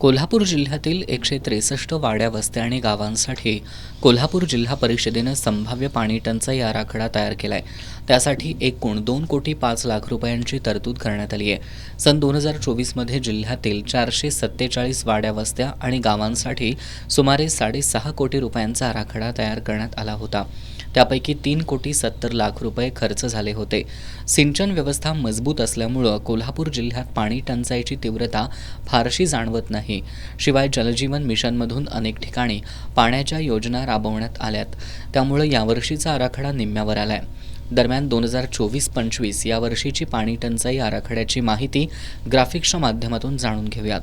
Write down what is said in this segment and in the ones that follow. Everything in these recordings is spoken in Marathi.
कोल्हापूर जिल्ह्यातील 163 वाड्या वस्त्या आणि गावांसाठी कोल्हापूर जिल्हा परिषदेनं संभाव्य पाणी टंचाई आराखडा तयार केलाय. त्यासाठी एकूण 2,05,00,000 रुपयांची तरतूद करण्यात आली आहे. सन 2024मध्ये जिल्ह्यातील 447 वाड्या वस्त्या आणि गावांसाठी सुमारे 6.5 कोटी रुपयांचा आराखडा तयार करण्यात आला होता. त्यापैकी 3,70,00,000 रुपये खर्च झाले होते. सिंचन व्यवस्था मजबूत असल्यामुळं कोल्हापूर जिल्ह्यात पाणी टंचाईची तीव्रता फारशी जाणवत नाही. शिवाय जलजीवन मिशनमधून अनेक ठिकाणी पाण्याच्या योजना राबवण्यात आल्यात. त्यामुळं यावर्षीचा आराखडा निम्म्यावर आलाय. दरम्यान 2024-25 या वर्षीची पाणी टंचाई आराखड्याची माहिती ग्राफिक्सच्या माध्यमातून जाणून घेऊयात.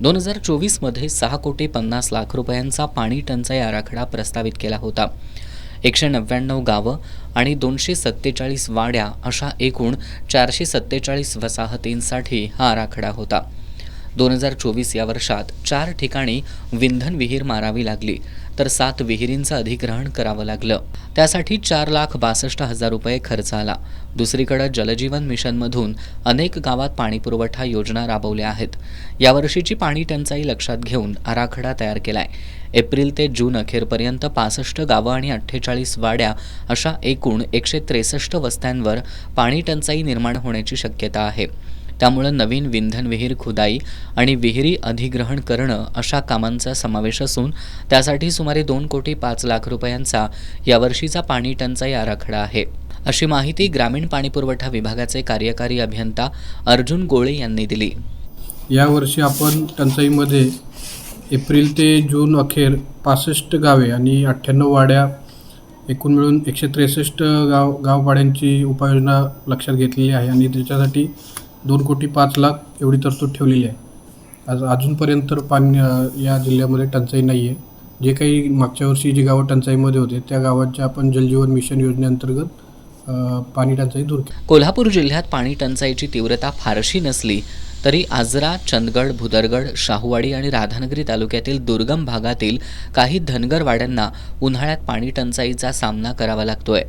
2024मध्ये 6,50,00,000 रुपयांचा पाणी टंचाई आराखडा प्रस्तावित केला होता. 199 गावं आणि 247 वाड्या अशा एकूण 447 वसाहतींसाठी हा आराखडा होता. 2024 या वर्षात 4 ठिकाणी विंधन विहीर मारावी लागली तर 7 विहिरींचं अधिग्रहण करावं लागलं. त्यासाठी 4,62,000 रुपये खर्च आला. दुसरीकडे जलजीवन मिशनमधून अनेक गावात पाणीपुरवठा योजना राबवल्या आहेत. यावर्षीची पाणी टंचाई लक्षात घेऊन आराखडा तयार केलाय. एप्रिल ते जून अखेरपर्यंत 65 गावं आणि 48 वाड्या अशा एकूण 163 वस्त्यांवर पाणी टंचाई निर्माण होण्याची शक्यता आहे. त्यामुळे नवीन विंधन विहीर खुदाई आणि विहिरी अधिग्रहण करणं अशा कामांचा समावेश असून त्यासाठी सुमारे 2,05,00,000 रुपयांचा यावर्षीचा पाणी टंचाई आराखडा आहे, अशी माहिती ग्रामीण पाणीपुरवठा विभागाचे कार्यकारी अभियंता अर्जुन गोळे यांनी दिली. यावर्षी आपण टंचाईमध्ये एप्रिल ते जून अखेर 65 गावे आणि 98 वाड्या एकूण मिळून 163 गावपाड्यांची उपाययोजना लक्षात घेतलेली आहे आणि त्याच्यासाठी 2,05,00,000 एवढी तरतूद ठेवलेली आहे. अजूनपर्यंत पाणी या जिल्ह्यामध्ये टंचाई नाही आहे. जे काही मागच्या वर्षी जी गावं टंचाईमध्ये होते त्या गावांच्या आपण जलजीवन मिशन योजनेअंतर्गत पाणी टंचाई दूर केली. कोल्हापूर जिल्ह्यात पाणी टंचाईची तीव्रता फारशी नसली तरी आजरा, चंदगड, भुदरगड, शाहूवाडी आणि राधानगरी तालुक्यातील दुर्गम भागातील काही धनगर वाड्यांना उन्हाळ्यात पाणी टंचाईचा सामना करावा लागतोय.